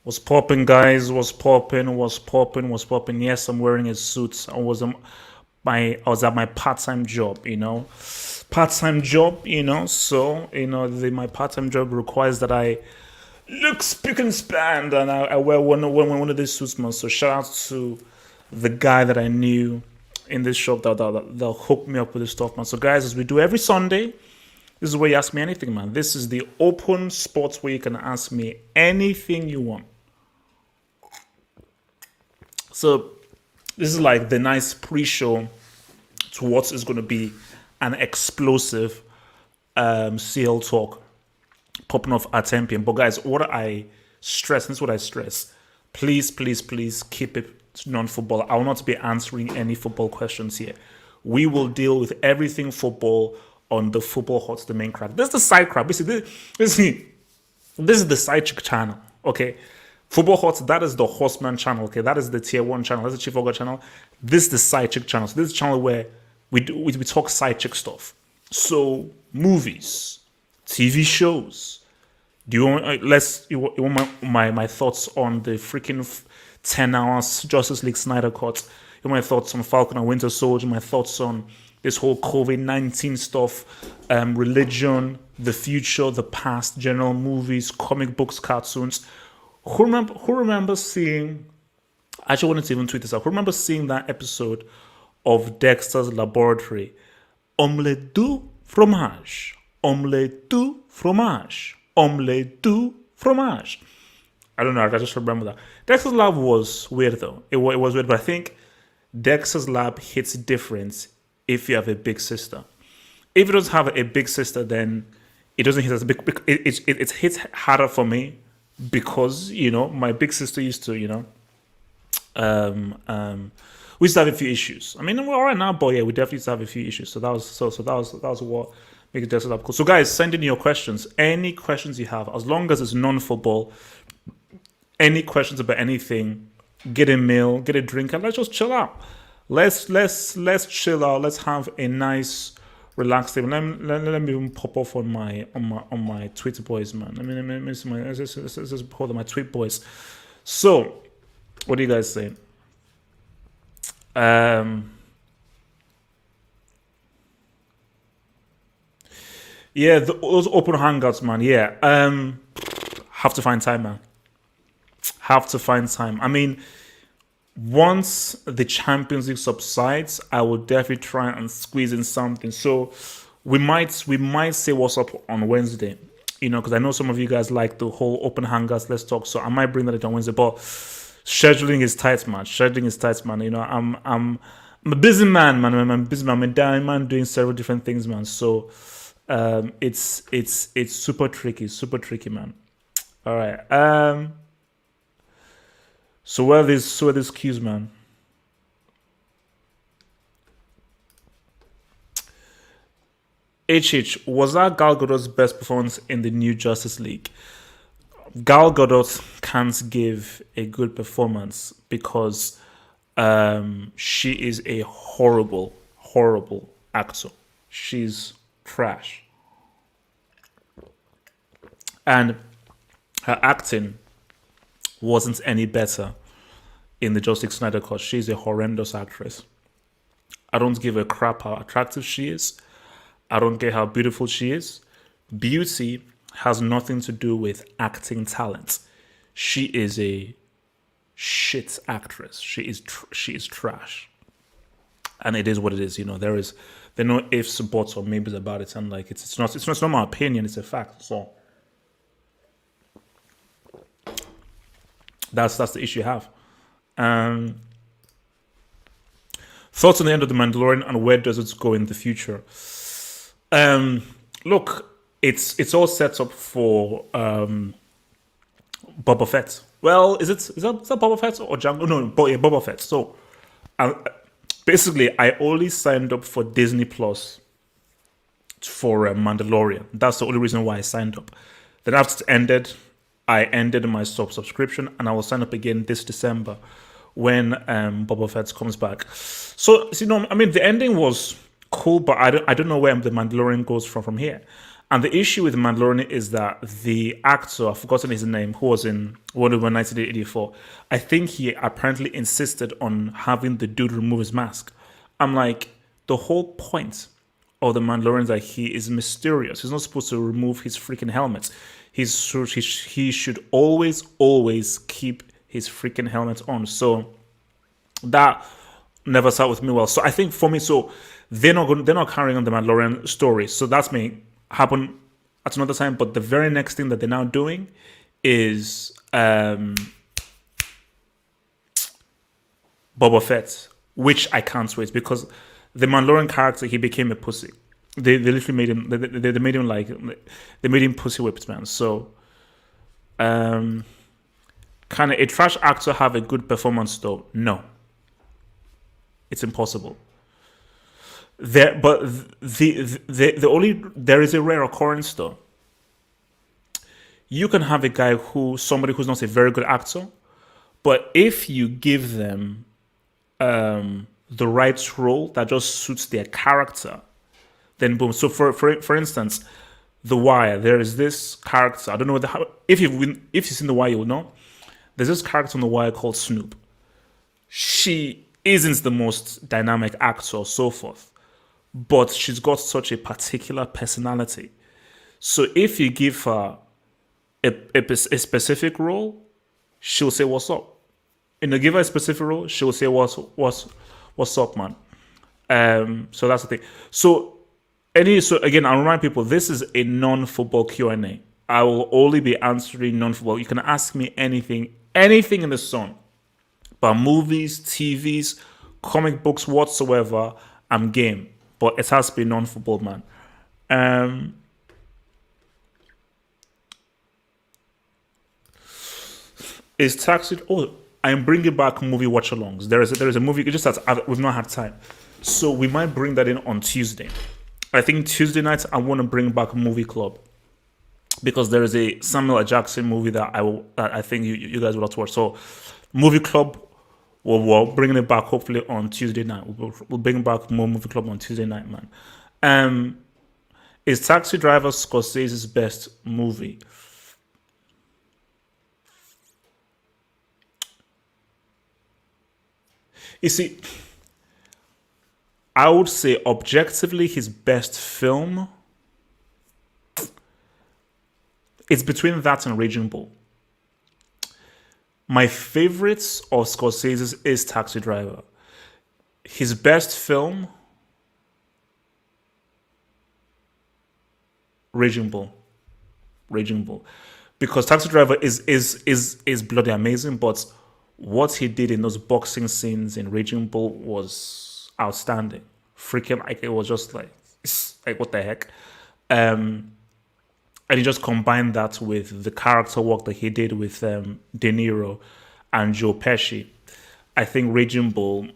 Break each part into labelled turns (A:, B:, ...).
A: Was popping, guys? Was popping? Was popping? Was popping? Yes, I'm wearing a suit. I was at my part-time job. Part-time job. So my part-time job requires that I look spick and span, and I wear one of these suits, man. So shout out to the guy that I knew in this shop that hooked me up with this stuff, man. So guys, as we do every Sunday. This is where you ask me anything, man. This is the open spots where you can ask me anything you want. So this is like the nice pre-show to what is going to be an explosive CL talk popping off at 10 p.m. But guys, what I stress, this is what I stress, please, please, please keep it non-football. I will not be answering any football questions here. We will deal with everything football on the Football Hot's the main crack. This is the side crack. Basically, this is the side chick channel. Okay, Football Hot, that is the Horseman channel. Okay, that is the tier 1 channel. That's the Chief Ogre channel. This is the side chick channel. So this is a channel where we talk side chick stuff. So movies, TV shows. Do you want you want my thoughts on the freaking 10 hours Justice League Snyder Cut? You want my thoughts on Falcon and Winter Soldier? My thoughts on this whole COVID-19 stuff, religion, the future, the past, general movies, comic books, cartoons. Who remembers seeing, I actually wanted to even tweet this out, who remembers seeing that episode of Dexter's Laboratory? Omelette du fromage, omelette du fromage, omelette du fromage. I don't know, I just remember that. Dexter's Lab was weird though. It was weird, but I think Dexter's Lab hits different if you have a big sister. If you don't have a big sister, then it doesn't hit as big. It hits harder for me because my big sister used to we used to have a few issues. I mean, we're all right now, but yeah, we definitely used to have a few issues. So that was what makes Dexter's Lab cool. So guys, send in your questions. Any questions you have, as long as it's non-football. Any questions about anything, get a meal, get a drink, and let's just chill out. Let's chill out. Let's have a nice, relaxed day. Let me even pop off on my Twitter boys, man. Let me see let's just hold on my tweet boys. So, what do you guys say? Yeah, those open hangouts, man. Yeah, have to find time, man. Have to find time. I mean, once the Champions League subsides, I will definitely try and squeeze in something. So we might say what's up on Wednesday, because I know some of you guys like the whole open hangouts. Let's talk. So I might bring that on Wednesday, but scheduling is tight, man. I'm a busy man, man. I'm a busy man. I'm a dying man doing several different things, man. So it's super tricky, man. All right. So where are these cues, man? Was that Gal Gadot's best performance in the new Justice League? Gal Gadot can't give a good performance because she is a horrible, horrible actor. She's trash. And her acting wasn't any better in the Justice League Snyder Cut. She's a horrendous actress. I don't give a crap how attractive she is. I don't care how beautiful she is. Beauty has nothing to do with acting talent. She is a shit actress. She is trash, and it is what it is. There are no ifs, buts, or maybes about it. And like it's not my opinion. It's a fact. So that's the issue you have. Thoughts on the end of the Mandalorian and where does it go in the future? Look, it's all set up for Boba Fett. Well, is that Boba Fett or Django? No, Boba Fett. So basically, I only signed up for Disney Plus for Mandalorian. That's the only reason why I signed up. Then after it ended, I ended my subscription and I will sign up again this December when Boba Fett comes back. So, the ending was cool, but I don't know where the Mandalorian goes from here. And the issue with Mandalorian is that the actor, I've forgotten his name, who was in Wonder Woman 1984, I think he apparently insisted on having the dude remove his mask. I'm like, the whole point of the Mandalorian is that he is mysterious. He's not supposed to remove his freaking helmet. He should always keep his freaking helmet on. So that never sat with me well. So I think for me, so they're not carrying on the Mandalorian story. So that's me happen at another time. But the very next thing that they're now doing is Boba Fett, which I can't wait because the Mandalorian character, he became a pussy. They literally made him. They made him like they made him pussy whipped, man. So, can a trash actor have a good performance though? No, it's impossible. But the only there is a rare occurrence though. You can have a guy somebody who's not a very good actor, but if you give them the right role that just suits their character, then boom. So for instance, The Wire, there is this character. I don't know if you've seen The Wire, you'll know. There's this character on The Wire called Snoop. She isn't the most dynamic actor, so forth, but she's got such a particular personality. So if you give her a specific role, she'll say what's up. Give her a specific role, she'll say what's up, man. So that's the thing. So again, I'll remind people this is a non-football Q&A. I will only be answering non-football. You can ask me anything in the sun, but movies, TVs, comic books, whatsoever. I'm game, but it has to be non-football, man. Is Taxi? Oh, I'm bringing back movie watch-alongs. There is a movie. It just that we've not had time, so we might bring that in on Tuesday. I think Tuesday nights I want to bring back Movie Club because there is a Samuel L. Jackson movie that I think you guys will have to watch. So Movie Club, we're bringing it back hopefully on Tuesday night. We'll bring back more Movie Club on Tuesday night, man. Is Taxi Driver Scorsese's best movie? You see, I would say objectively his best film, it's between that and Raging Bull. My favorites of Scorsese's is Taxi Driver. His best film, Raging Bull. Because Taxi Driver is bloody amazing, but what he did in those boxing scenes in Raging Bull was outstanding. Freaking, like, it was just like what the heck. And he just combined that with the character work that he did with De Niro and Joe Pesci. I think Raging Bull,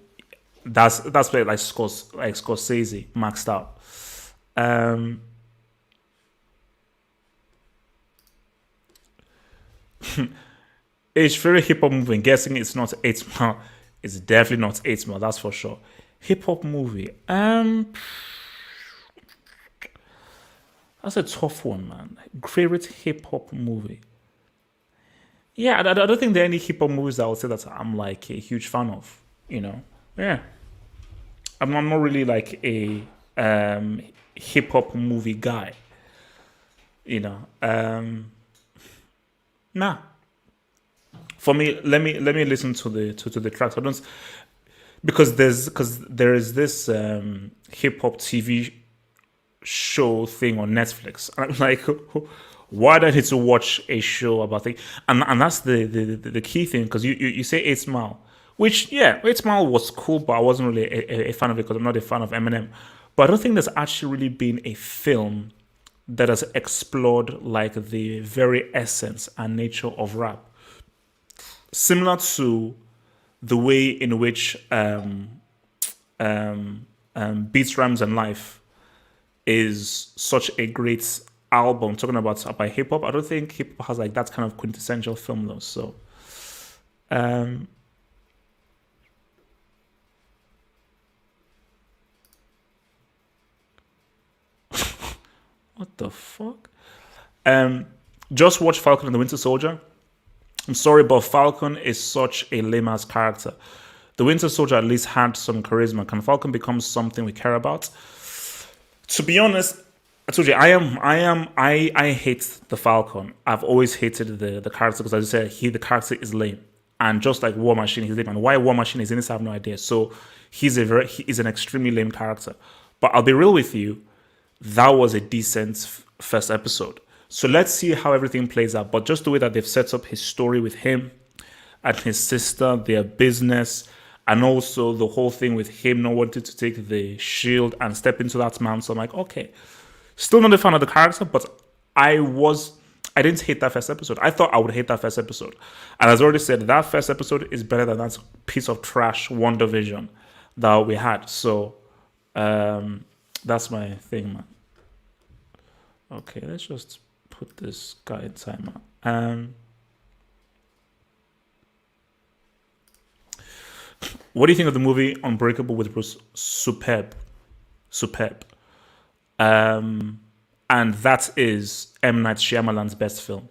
A: that's where like Scorsese maxed out. His favorite hip hop movie, I'm guessing it's not 8 Mile. It's definitely not 8 Mile, that's for sure. Hip hop movie. That's a tough one, man. Favorite hip hop movie. Yeah, I don't think there are any hip hop movies that I would say that I'm like a huge fan of. Yeah. I'm not really like a hip hop movie guy. Nah. For me, let me listen to the tracks. I don't, because there is this hip hop TV show thing on Netflix. And I'm like, why do I need to watch a show about things? And that's the key thing, because you say 8 Mile, which, yeah, 8 Mile was cool, but I wasn't really a fan of it because I'm not a fan of Eminem. But I don't think there's actually really been a film that has explored like the very essence and nature of rap, similar to the way in which Beats, Rhymes, and Life is such a great album talking about hip hop. I don't think hip hop has like that kind of quintessential film though. So, What the fuck? Um, just watch Falcon and the Winter Soldier. I'm sorry, but Falcon is such a lame ass character. The Winter Soldier at least had some charisma. Can Falcon become something we care about? To be honest, I told you I hate the Falcon. I've always hated the character because, as I said, the character is lame. And just like War Machine, he's lame. And why War Machine is in this, I have no idea. So he is an extremely lame character. But I'll be real with you, that was a decent first episode. So let's see how everything plays out. But just the way that they've set up his story with him and his sister, their business, and also the whole thing with him not wanting to take the shield and step into that mantle. I'm like, okay. Still not a fan of the character, but I didn't hate that first episode. I thought I would hate that first episode. And as I already said, that first episode is better than that piece of trash WandaVision that we had. So that's my thing, man. Okay, let's just put this guy in timer. What do you think of the movie Unbreakable with Bruce? Superb. And that is M. Night Shyamalan's best film.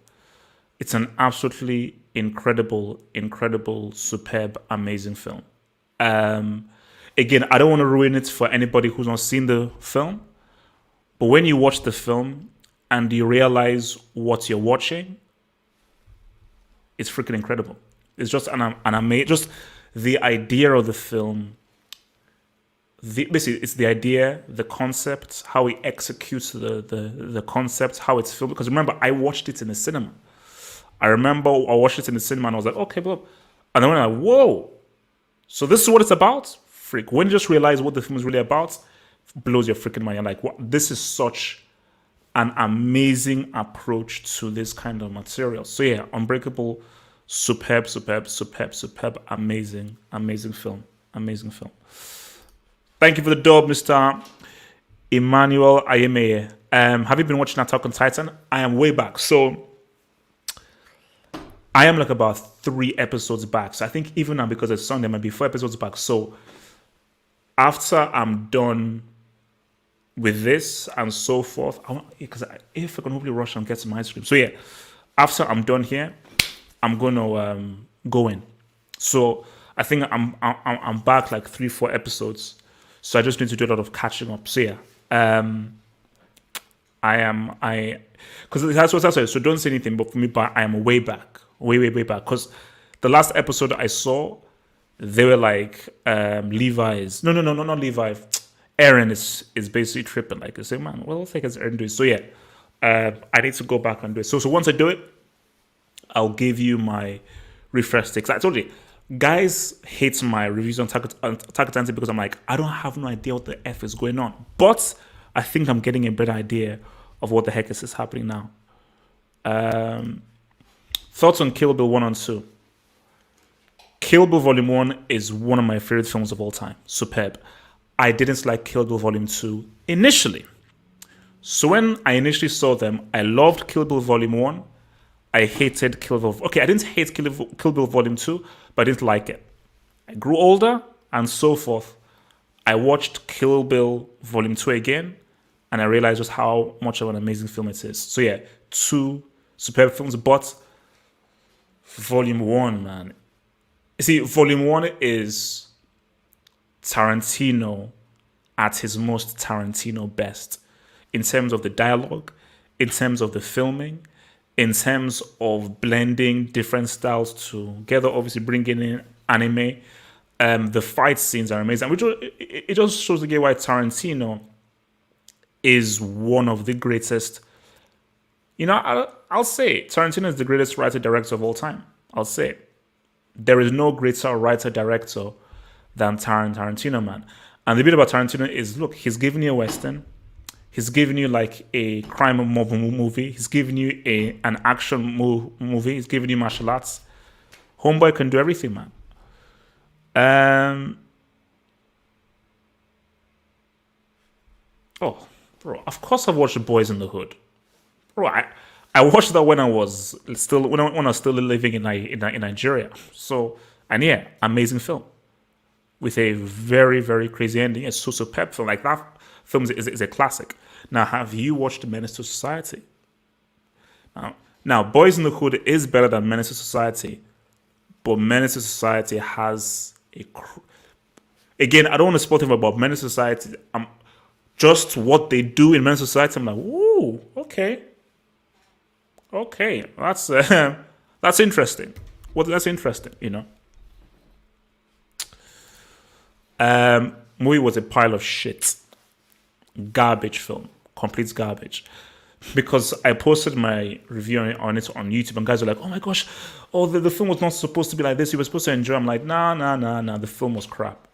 A: It's an absolutely incredible, superb, amazing film. Again, I don't want to ruin it for anybody who's not seen the film, but when you watch the film and you realize what you're watching, it's freaking incredible. It's just an amazing, just the idea of the film. Basically, it's the idea, the concept, how he executes the concept, how it's filmed. Because remember, I watched it in the cinema. I watched it in the cinema and I was like, okay, but, and then I'm like, whoa. So this is what it's about? Freak. When you just realize what the film is really about, blows your freaking mind. You're like, what? This is such an amazing approach to this kind of material. So yeah, Unbreakable, superb, amazing film. Thank you for the dub, Mr. Emmanuel Ayemeye. Have you been watching Attack on Titan? I am way back. So I am like about 3 episodes back. So I think even now, because it's Sunday, might be 4 episodes back. So after I'm done with this and so forth, because if I can hopefully rush and get some ice cream. So yeah, after I'm done here, I'm going to go in. So I think I'm back like 3-4 episodes. So I just need to do a lot of catching up. So yeah, because that's what I said. So don't say anything, but for me, but I am way back, way back. Because the last episode I saw, they were like Levi's. No, not Levi. Aaron is basically tripping. Like I say, man, what the heck is Aaron doing? So yeah, I need to go back and do it. So once I do it, I'll give you my refresh takes. I told you, guys hate my reviews on Attack on Titan because I'm like, I don't have no idea what the F is going on. But I think I'm getting a better idea of what the heck is happening now. Thoughts on Kill Bill 1 and 2? Kill Bill Volume 1 is one of my favorite films of all time. Superb. I didn't like Kill Bill Volume 2 initially. So when I initially saw them, I loved Kill Bill Volume 1. I hated Kill Bill. Okay, I didn't hate Kill Bill Volume 2, but I didn't like it. I grew older and so forth. I watched Kill Bill Volume 2 again, and I realized just how much of an amazing film it is. So yeah, 2 superb films, but Volume 1, man. You see, Volume 1 is Tarantino at his most Tarantino best in terms of the dialogue, in terms of the filming, in terms of blending different styles together, obviously bringing in anime. The fight scenes are amazing. It just shows again why Tarantino is one of the greatest. You know, I'll say Tarantino is the greatest writer-director of all time. I'll say it. There is no greater writer-director than Tarantino, man. And the bit about Tarantino is, look, he's giving you a Western. He's giving you like a crime movie. He's giving you an action movie. He's giving you martial arts. Homeboy can do everything, man. Oh, bro, of course I've watched The Boys in the Hood. Bro, I watched that when I was still living in Nigeria. So, and yeah, amazing film with a very, very crazy ending. It's so superb film. Like that film is a classic. Now, have you watched Menace to Society? Now, Boys in the Hood is better than Menace to Society, but Menace to Society has again, I don't want to spoil anything about Menace to Society. Just what they do in Menace to Society, I'm like, ooh, okay, that's that's interesting. That's interesting, Movie was a pile of shit, garbage film, complete garbage. Because I posted my review on it on YouTube, and guys were like, "Oh my gosh, the film was not supposed to be like this. You were supposed to enjoy." I'm like, nah. The film was crap.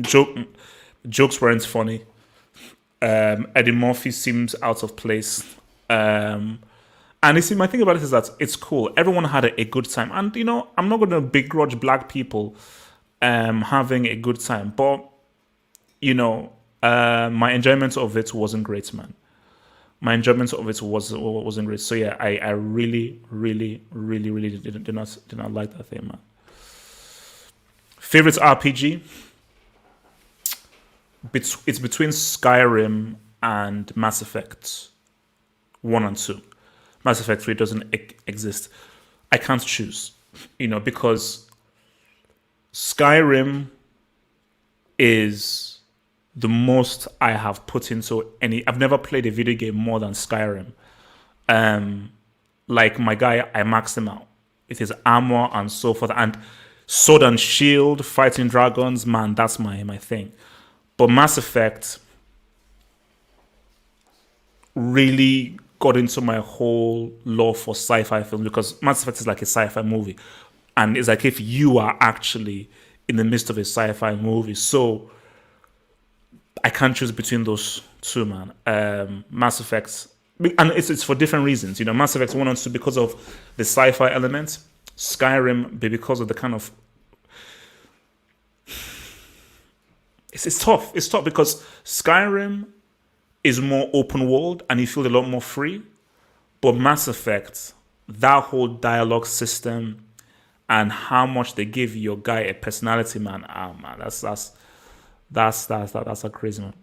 A: Jokes weren't funny. Eddie Murphy seems out of place. And you see, my thing about it is that it's cool. Everyone had a good time, and I'm not going to begrudge black people having a good time, but my enjoyment of it wasn't great, man. My enjoyment of it wasn't great. So yeah, I really, really, really, really did not like that thing, man. Favorite RPG? It's between Skyrim and Mass Effect 1 and 2. Mass Effect 3 doesn't exist. I can't choose, because Skyrim is the most I have put into any. I've never played a video game more than Skyrim. Like my guy, I maxed him out with his armor and so forth, and sword and shield, fighting dragons. Man, that's my thing. But Mass Effect really got into my whole love for sci-fi films, because Mass Effect is like a sci-fi movie, and it's like if you are actually in the midst of a sci-fi movie. So I can't choose between those two, man. Mass Effect, and it's for different reasons. Mass Effect 1 and 2 because of the sci-fi element. Skyrim because of the kind of... It's tough. It's tough because Skyrim is more open world and you feel a lot more free. But Mass Effect, that whole dialogue system and how much they give your guy a personality, man. Man, that's a crazy one.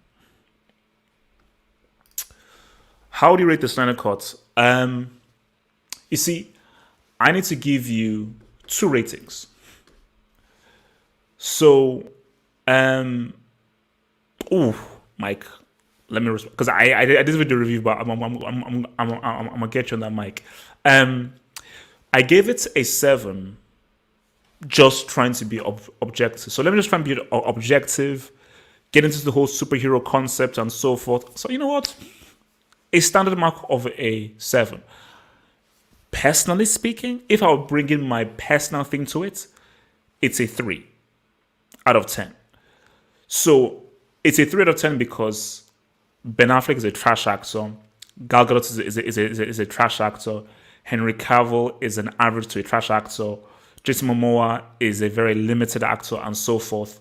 A: How do you rate the Snyder Cut? You see, I need to give you 2 ratings. So, Mike, let me respond, because I did the review, but I'm gonna get you on that, Mike. I gave it a 7, just trying to be objective. So let me just try and be objective, get into the whole superhero concept and so forth. So you know what? A standard mark of a 7. Personally speaking, if I would bring in my personal thing to it, it's a 3 out of 10. So it's a 3 out of 10 because Ben Affleck is a trash actor, Gal Gadot is a trash actor, Henry Cavill is an average to a trash actor, Jason Momoa is a very limited actor, and so forth.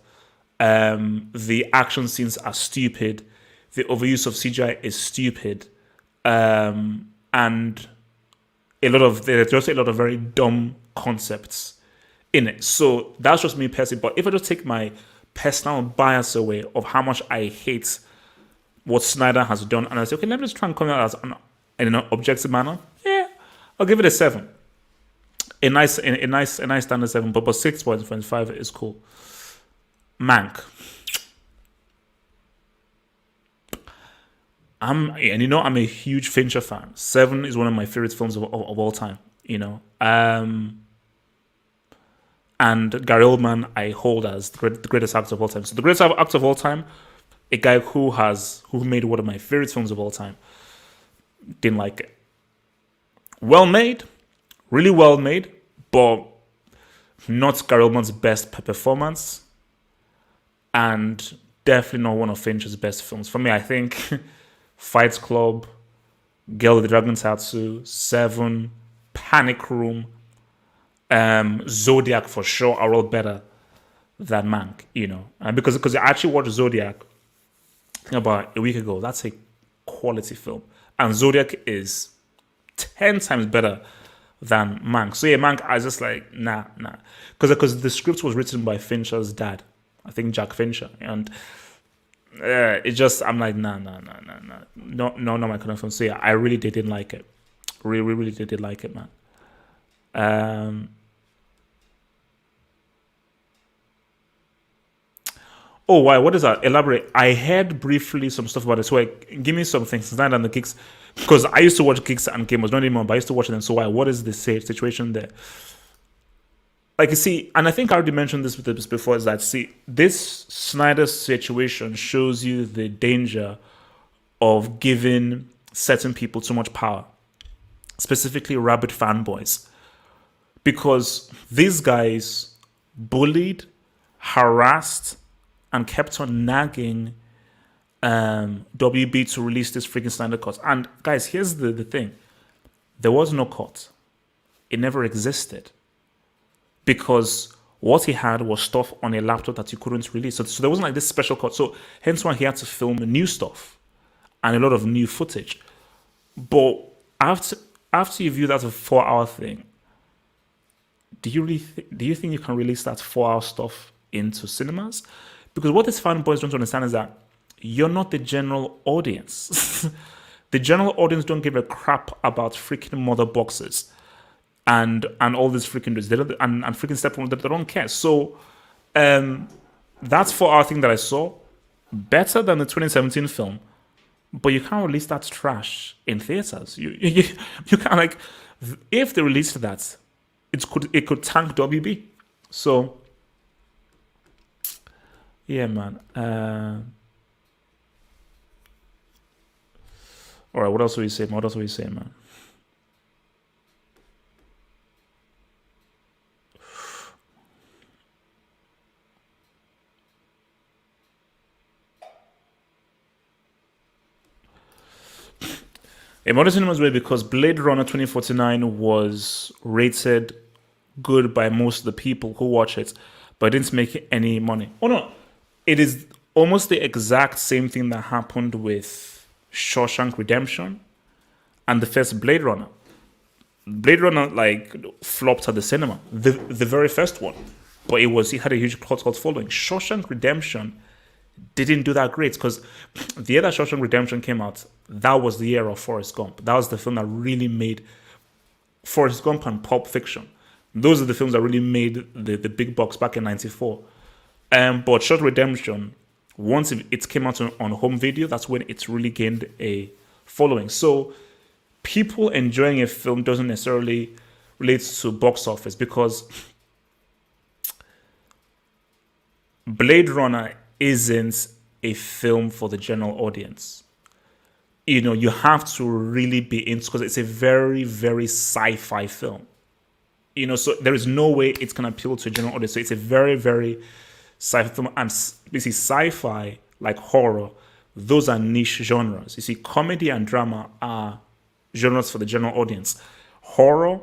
A: The action scenes are stupid. The overuse of CGI is stupid. And there's just a lot of very dumb concepts in it. So that's just me personally. But if I just take my personal bias away of how much I hate what Snyder has done, and I say, okay, let me just try and come out in an objective manner. Yeah, I'll give it a 7. A nice standard 7, but 6.5 is cool. Mank. I'm a huge Fincher fan. 7 is one of my favorite films of all time. And Gary Oldman I hold as the greatest actor of all time. So the greatest actor of all time, a guy who made one of my favorite films of all time, didn't like it. Well made, really well made, but not Gary Oldman's best performance, and definitely not one of Fincher's best films. For me, I think Fight Club, Girl with the Dragon Tattoo, 7, Panic Room, Zodiac for sure are all better than Mank, and because I actually watched Zodiac about a week ago. That's a quality film, and Zodiac is 10 times better than Mank. So yeah, Mank, I was just like, nah, because the script was written by Fincher's dad, I think Jack Fincher, and It just I'm like no, not my kind of film. So yeah, I really didn't like it. Really didn't like it, man. Um, oh, why? What is that? Elaborate. I heard briefly some stuff about it. So like, give me some things. Snyder and the Kicks, because I used to watch Kicks and Gamers, not anymore, but I used to watch them. So why? What is the situation there? Like you see, and I think I already mentioned this with this before. Is that see this Snyder situation shows you the danger of giving certain people too much power, specifically rabid fanboys, because these guys bullied, harassed, and kept on nagging WB to release this freaking Snyder cut. And guys, here's the thing: there was no cut; it never existed because what he had was stuff on a laptop that he couldn't release. So there wasn't like this special cut. So hence why he had to film new stuff and a lot of new footage. But after you view that as a 4 hour thing, do you think you can release that 4 hour stuff into cinemas? Because what these fanboys don't understand is that you're not the general audience. The general audience don't give a crap about freaking mother boxes and all this freaking they don't, and freaking step they don't care. So that's 4 hour thing that I saw. Better than the 2017 film, but you can't release that trash in theaters. You can't, like, if they released that, it could tank WB. So yeah, man. All right, what else will you say? What else will you say, man? A modern cinema's way because Blade Runner 2049 was rated good by most of the people who watch it, but it didn't make any money. Oh no, it is almost the exact same thing that happened with Shawshank Redemption and the first Blade Runner. Blade Runner like flopped at the cinema, the very first one, but it had a huge cult following. Shawshank Redemption didn't do that great because the year that Shawshank Redemption came out, that was the year of Forrest Gump. That was the film that really made Forrest Gump and Pulp Fiction. Those are the films that really made the big bucks back in '94. But Shawshank Redemption, once it came out on home video, that's when it's really gained a following. So people enjoying a film doesn't necessarily relate to box office because Blade Runner isn't a film for the general audience. You have to really be into because it's a very, very sci-fi film. So there is no way it's going to appeal to a general audience. So it's a very, very sci-fi film. And basically sci-fi, like horror, those are niche genres. You see, comedy and drama are genres for the general audience. Horror,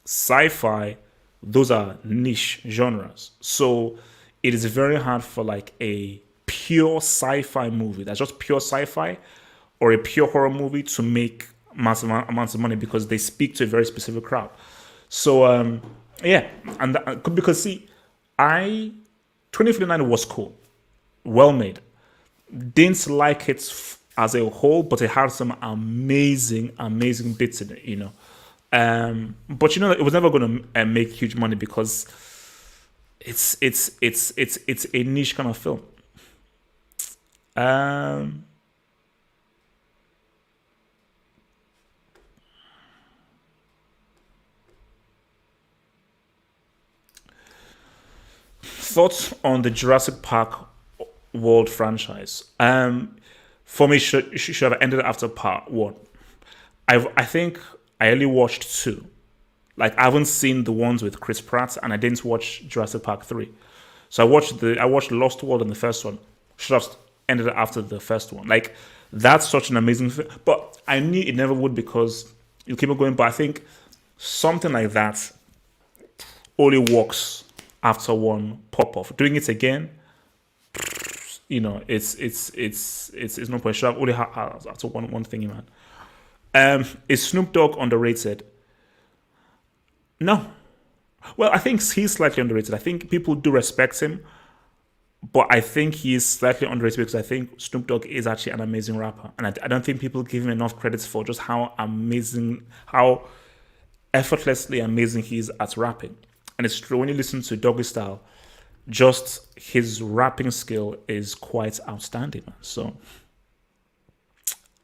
A: sci-fi, those are niche genres. So it is very hard for like a pure sci-fi movie that's just pure sci-fi or a pure horror movie to make massive amounts of money because they speak to a very specific crowd. So yeah, and because see, 2049 was cool, well made. Didn't like it as a whole, but it had some amazing bits in it. But it was never going to make huge money because it's a niche kind of film. Thoughts on the Jurassic Park World franchise? For me, should have ended after part one. I think I only watched two. Like I haven't seen the ones with Chris Pratt, and I didn't watch Jurassic Park 3. So I watched Lost World in the first one. Should have ended after the first one. Like that's such an amazing film. But I knew it never would because you keep on going. But I think something like that only works after one pop off. Doing it again, it's no point. Should have only after one thingy, man. Is Snoop Dogg underrated? No. Well, I think he's slightly underrated. I think people do respect him, but I think he's slightly underrated because I think Snoop Dogg is actually an amazing rapper, and I don't think people give him enough credits for just how amazing, how effortlessly amazing he is at rapping. And it's true when you listen to Doggy Style, just his rapping skill is quite outstanding. So,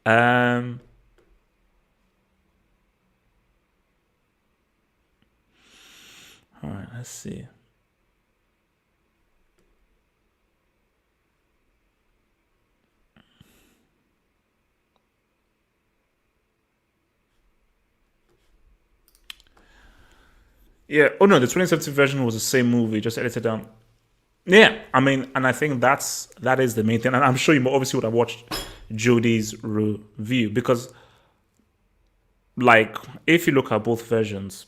A: um, all right, let's see. Yeah. Oh no, the 2017 version was the same movie, just edited down. Yeah, I mean, and I think that is the main thing. And I'm sure you obviously would have watched Jody's review because, like, if you look at both versions,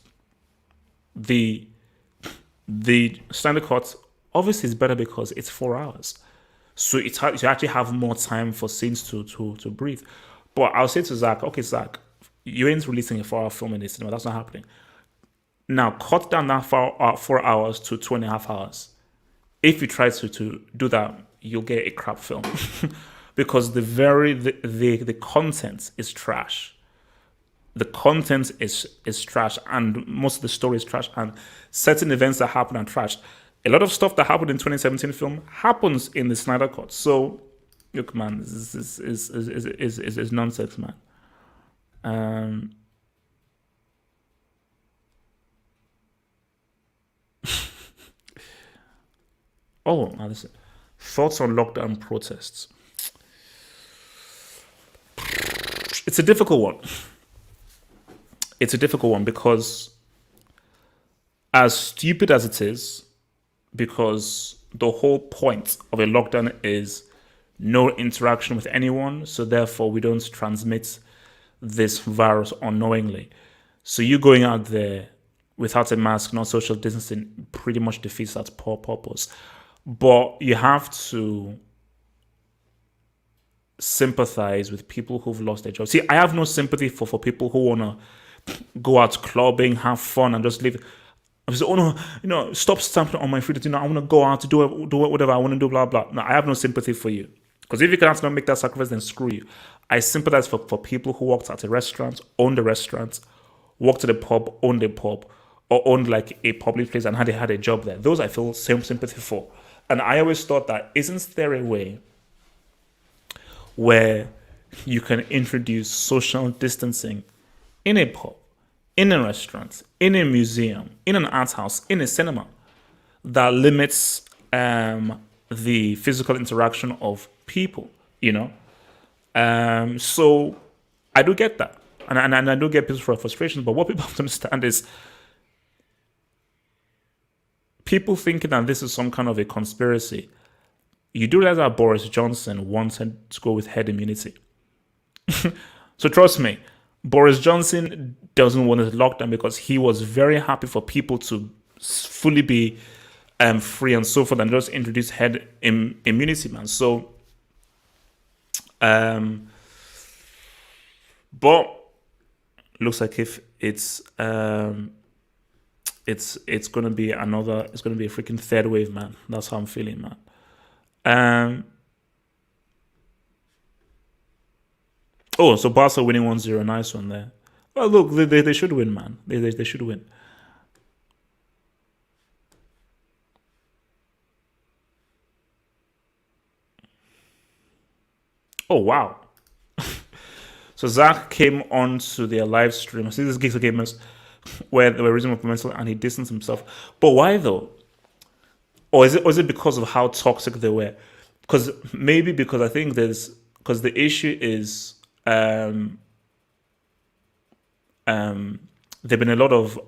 A: the the standard cut obviously is better because it's 4 hours, so you actually have more time for scenes to breathe. But I'll say to Zach, okay, Zach, you ain't releasing a 4 hour film in the cinema. That's not happening. Now cut down that 4 hours to 2.5 hours. If you try to do that, you'll get a crap film because the content is trash. The content is trash, and most of the story is trash, and certain events that happen are trash. A lot of stuff that happened in 2017 film happens in the Snyder Cut. So, look, man, this is nonsense, man. Um, oh, now listen. Thoughts on lockdown protests. It's a difficult one. It's a difficult one because, as stupid as it is, because the whole point of a lockdown is no interaction with anyone, so therefore we don't transmit this virus unknowingly. So you going out there without a mask, not social distancing, pretty much defeats that poor purpose. But you have to sympathize with people who've lost their jobs. See, I have no sympathy for people who want to go out clubbing, have fun, and just live. I was, oh no, stop stamping on my freedom. I want to go out to do whatever I want to do, blah, blah. No, I have no sympathy for you. Because if you can not make that sacrifice, then screw you. I sympathize for people who worked at a restaurant, owned the restaurant, worked at a pub, owned a pub, or owned like a public place and had a job there. Those I feel same sympathy for. And I always thought that isn't there a way where you can introduce social distancing in a pub, in a restaurant, in a museum, in an art house, in a cinema that limits the physical interaction of people, So I do get that. And I do get people's frustration, but what people have to understand is people thinking that this is some kind of a conspiracy. You do realize that Boris Johnson wanted to go with herd immunity. So trust me, Boris Johnson doesn't want a lockdown because he was very happy for people to fully be free and so forth and just introduce herd immunity, man. So, but looks like if it's gonna be a freaking third wave, man. That's how I'm feeling, man. So Barca winning 1-0, nice one there. Well, look, they should win, man. They should win. Oh wow! So Zach came on to their live stream. I see this Geeks of Gamers where they were raising up mental and he distanced himself. But why though? Or is it because of how toxic they were? Because I think because the issue is there've been a lot of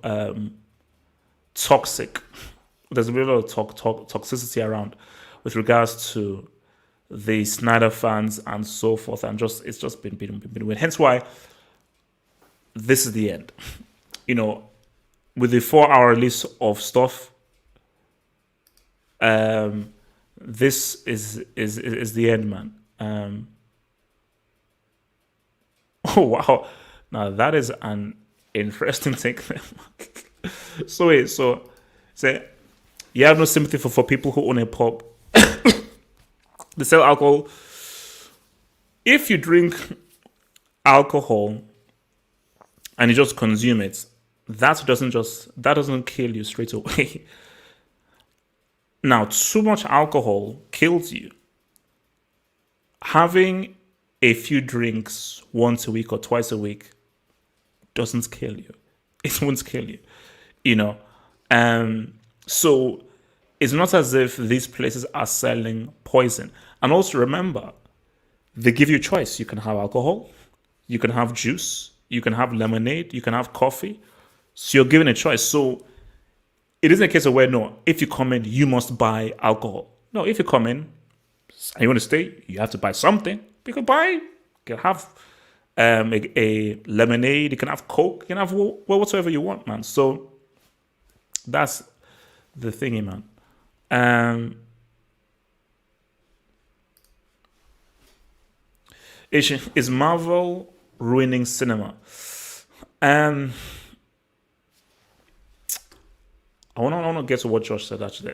A: toxic. There's been a lot of toxicity around with regards to the Snyder fans and so forth, and it's just been weird. Hence why this is the end. With the 4 hour list of stuff, this is the end, man. Oh wow! Now that is an interesting thing. So wait, so say you have no sympathy for people who own a pub They sell alcohol. If you drink alcohol and you just consume it, that doesn't kill you straight away. Now, too much alcohol kills you. Having a few drinks once a week or twice a week doesn't kill you. It won't kill you, you know. So it's not as if these places are selling poison. And also remember, they give you a choice. You can have alcohol, you can have juice, you can have lemonade, you can have coffee. So you're given a choice. So it isn't a case of where, no, if you come in, you must buy alcohol. No, if you come in and you want to stay, you have to buy something. You can buy, you can have a lemonade, you can have Coke, you can have whatsoever you want, man. So that's the thingy, man. Is Marvel ruining cinema? I want to get to what Josh said actually.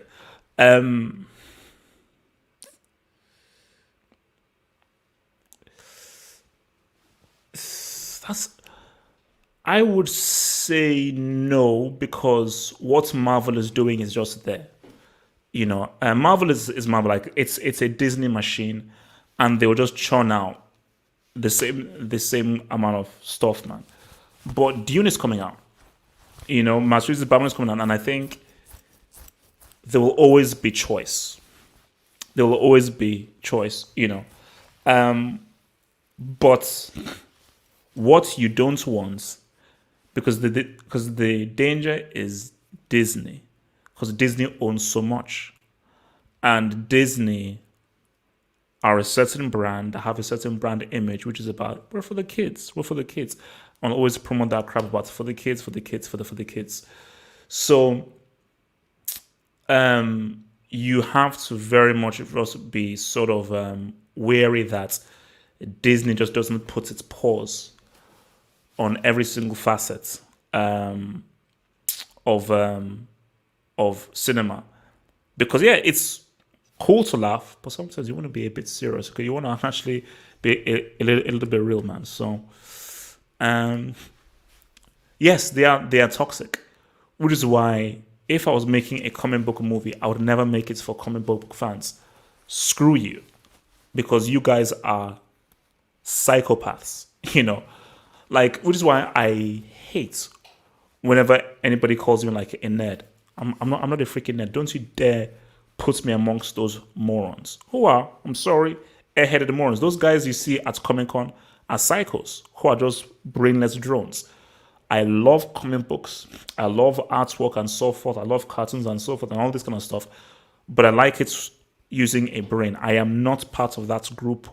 A: I would say no, because what Marvel is doing is just there. You know, Marvel is Marvel. Like it's a Disney machine, and they will just churn out the same amount of stuff, man. But Dune is coming out. You know, Massachusetts Batman is coming out, and I think there will always be choice. There will always be choice, you know. But what you don't want, because the danger is Disney, because Disney owns so much, and Disney are a certain brand that have a certain brand image, which is about we're for the kids, and always promote that crap about for the kids, for the kids. So, you have to very much also be sort of wary that Disney just doesn't put its paws on every single facet of cinema, because it's cool to laugh, but sometimes you want to be a bit serious, because you want to actually be a little bit real, man. So, yes, they are toxic, which is why if I was making a comic book movie, I would never make it for comic book fans. Screw you, because you guys are psychopaths, you know. Like, which is why I hate whenever anybody calls me like a nerd. I'm not a freaking nerd. Don't you dare put me amongst those morons who are, I'm sorry, airheaded morons. Those guys you see at Comic-Con are psychos who are just brainless drones. I love comic books. I love artwork and so forth. I love cartoons and so forth and all this kind of stuff. But I like it using a brain. I am not part of that group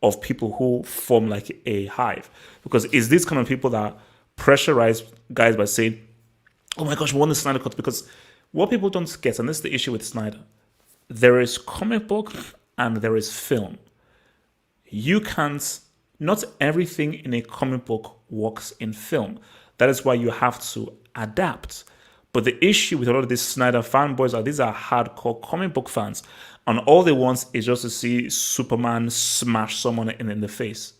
A: of people who form like a hive. Because it's these kind of people that pressurize guys by saying, oh my gosh, we want the Snyder Cut. Because what people don't get, and this is the issue with Snyder, there is comic book and there is film. You can't, not everything in a comic book works in film. That is why you have to adapt. But the issue with a lot of these Snyder fanboys are these are hardcore comic book fans. And all they want is just to see Superman smash someone in the face.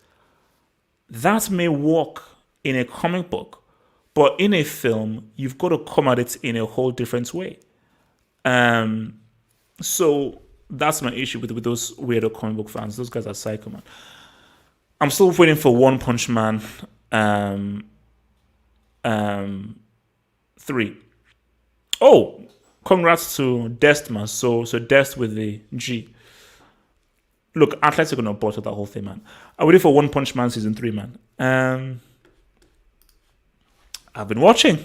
A: That may work in a comic book, but in a film, you've got to come at it in a whole different way. So that's my issue with those weirdo comic book fans. Those guys are psycho, man. I'm still waiting for One Punch Man 3. Oh, congrats to Dest, man. So Dest with the G. Look, athletes are gonna bottle that whole thing, man. I'm waiting for One Punch Man season 3, man. I've been watching.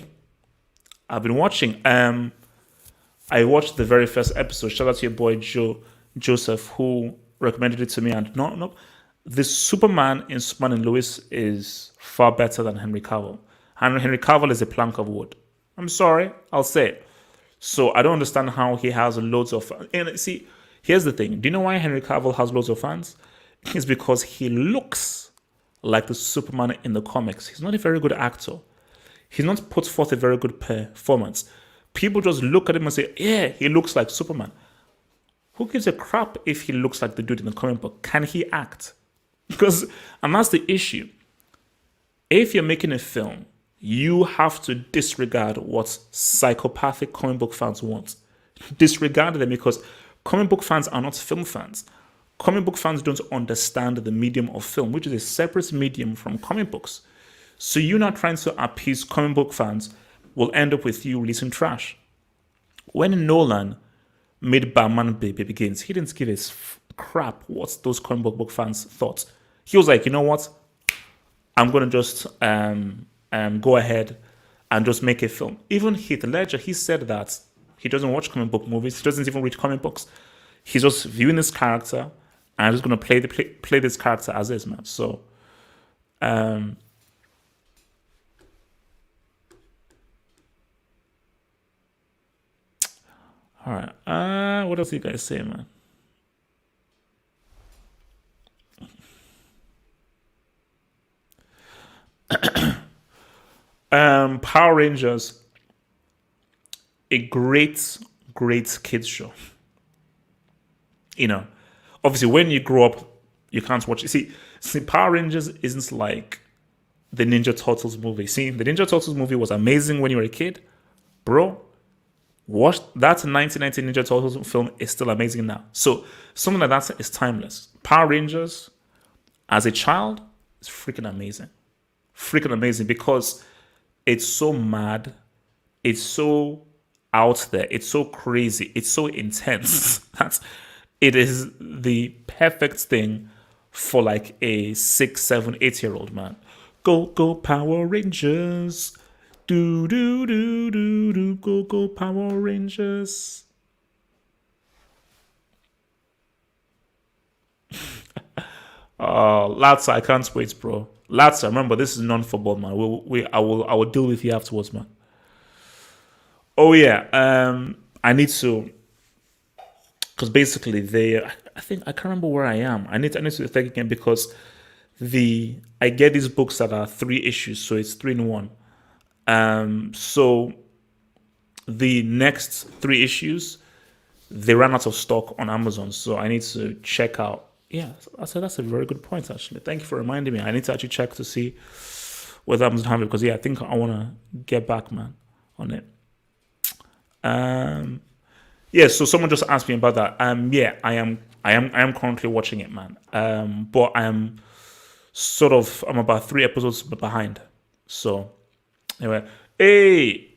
A: I watched the very first episode. Shout out to your boy Joseph, who recommended it to me. And no, the Superman in Superman and Lois is far better than Henry Cavill. Henry Cavill is a plank of wood. I'm sorry, I'll say it. So I don't understand how he has loads of fans. And see, here's the thing. Do you know why Henry Cavill has loads of fans? It's because he looks like the Superman in the comics. He's not a very good actor. He's not put forth a very good performance. People just look at him and say, yeah, he looks like Superman. Who gives a crap if he looks like the dude in the comic book? Can he act? Because, and that's the issue. If you're making a film, you have to disregard what psychopathic comic book fans want. Disregard them, because comic book fans are not film fans. Comic book fans don't understand the medium of film, which is a separate medium from comic books. So you not trying to appease comic book fans will end up with you releasing trash. When Nolan made Batman Begins, he didn't give a crap what those comic book fans thought. He was like, you know what? I'm going to just go ahead and just make a film. Even Heath Ledger, he said that he doesn't watch comic book movies. He doesn't even read comic books. He's just viewing this character and just going to play this character as is, man. So, all right. What else do you guys say, man? Power Rangers, a great kids show. You know, obviously when you grow up, you can't watch it. See, Power Rangers isn't like the Ninja Turtles movie. See, the Ninja Turtles movie was amazing when you were a kid, bro. Watch that 1990 Ninja Turtles film is still amazing now. So something like that is timeless. Power Rangers, as a child, is freaking amazing. Freaking amazing, because it's so mad, it's so out there, it's so crazy, it's so intense that it is the perfect thing for like a 6, 7, 8-year-old man. Go Power Rangers. Do do do do do, go Power Rangers. Lads, I can't wait, bro. Lads, remember, this is non-football, man. I will deal with you afterwards, man. Oh yeah, I need to, because basically I think I can't remember where I am. I need to think again, because I get these books that are 3 issues, so it's 3 in 1. So the next 3 issues, they ran out of stock on Amazon, so I need to check out. Yeah, that's a very good point, actually. Thank you for reminding me. I need to actually check to see whether Amazon have it, because I think I want to get back, man, on it. Yeah, so someone just asked me about that. Yeah, I am currently watching it, man. But I'm about 3 episodes behind. So anyway, hey,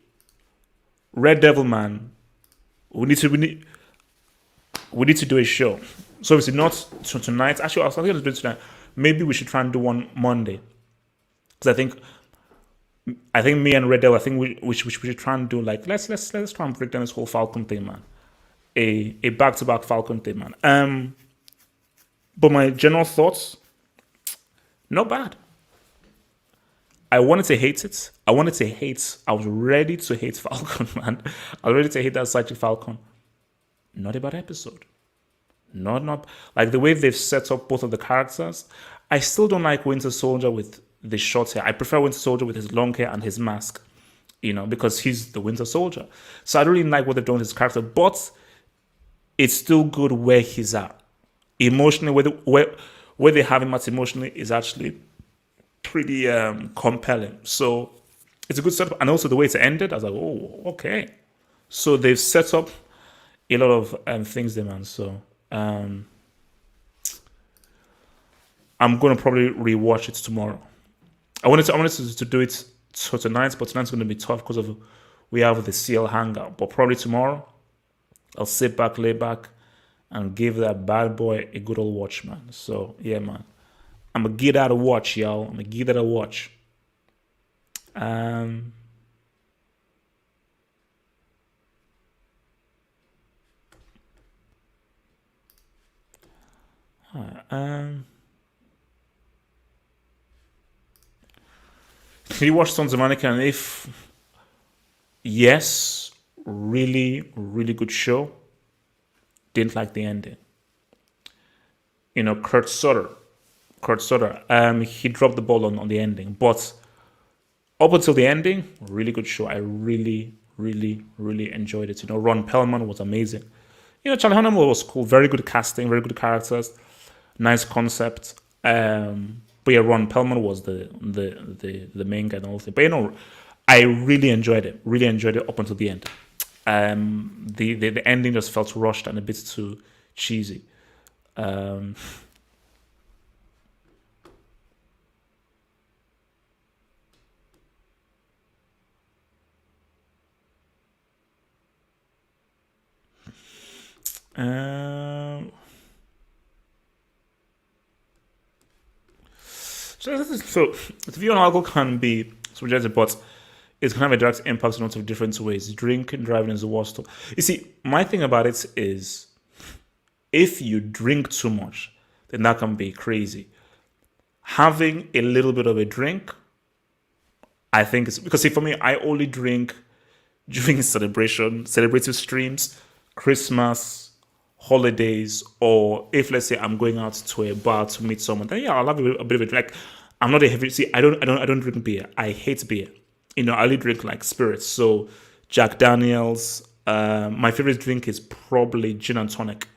A: Red Devil, man, we need to do a show. So obviously not tonight. Actually, I was thinking to do it tonight. Maybe we should try and do one Monday, because I think me and Red Devil, I think we should try and do, like, let's try and break down this whole Falcon thing, man. A back-to-back Falcon thing, man. But my general thoughts, not bad. I wanted to hate it. I was ready to hate Falcon, man. I was ready to hate that Psychic Falcon. Not a bad episode. Not like the way they've set up both of the characters. I still don't like Winter Soldier with the short hair. I prefer Winter Soldier with his long hair and his mask, because he's the Winter Soldier. So I don't really like what they've done with his character, but it's still good where he's at. Emotionally, where they have him at emotionally is actually pretty compelling. So it's a good setup. And also the way it's ended, I was like, oh, okay. So they've set up a lot of things there, man. So I'm going to probably rewatch it tomorrow. I wanted to do it tonight, but tonight's going to be tough because we have the CL hangout. But probably tomorrow, I'll sit back, lay back, and give that bad boy a good old watch, man. So yeah, man, I'm gonna give that a watch, y'all. I'm gonna give that a watch. Can you watch Sons of Anarchy? And if yes, really good show. Didn't like the ending. Kurt Sutter, he dropped the ball on the ending, but up until the ending, really good show. I really enjoyed it. Ron Perlman was amazing. Charlie Hunnam was cool. Very good casting, very good characters, nice concept. But yeah, Ron Perlman was the main guy and all that. But I really enjoyed it. Really enjoyed it up until the end. The ending just felt rushed and a bit too cheesy. Um, um, so the view on alcohol can be subjective, but it can have a direct impact in lots of different ways. Drinking, driving is the worst. You see, my thing about it is, if you drink too much, then that can be crazy. Having a little bit of a drink, I think, is because, see, for me, I only drink during celebrative streams, Christmas, holidays, or if, let's say, I'm going out to a bar to meet someone, then yeah, I'll have a bit of a drink. Like, I'm not a heavy. See, I don't drink beer. I hate beer. I only drink like spirits. So Jack Daniels. My favorite drink is probably gin and tonic.